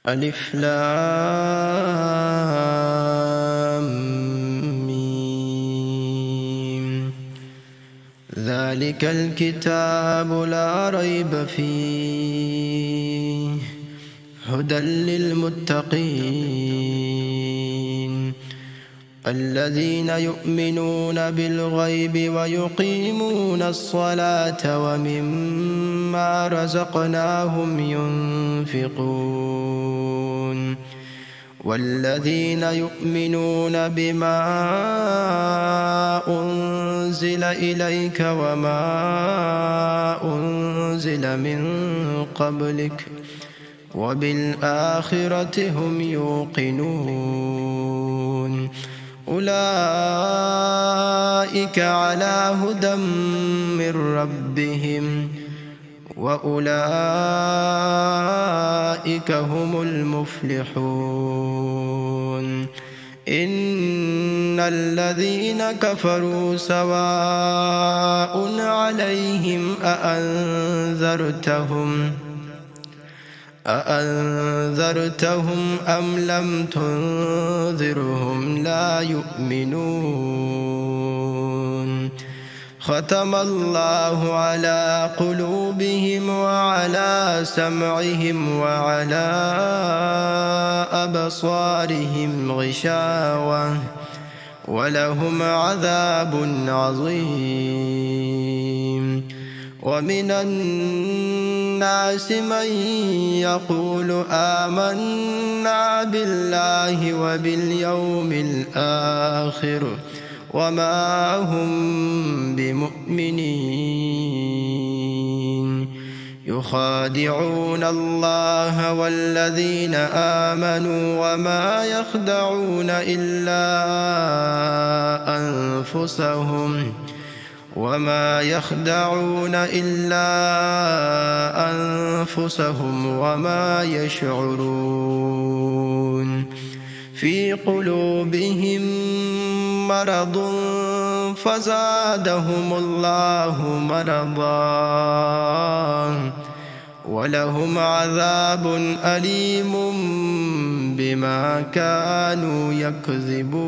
ألف لام ميم. ذلك الكتاب لا ريب فيه هدى للمتقين الذين يؤمنون بالغيب ويقيمون الصلاة ومما رزقناهم ينفقون والذين يؤمنون بما أنزل إليك وما أنزل من قبلك وبالآخرة هم يوقنون أولئك على هدى من ربهم وأولئك هم المفلحون إن الذين كفروا سواء عليهم أأنذرتهم أم لم تنذرهم لا يؤمنون ختم الله على قلوبهم وعلى سمعهم وعلى أبصارهم غشاوة ولهم عذاب عظيم ومن الناس من يقول آمنا بالله وباليوم الآخر وما هم بمؤمنين يخادعون الله والذين آمنوا وما يخدعون إلا أنفسهم وما يشعرون في قلوبهم مرض فزادهم الله مرضا ولهم عذاب أليم بما كانوا يكذبون.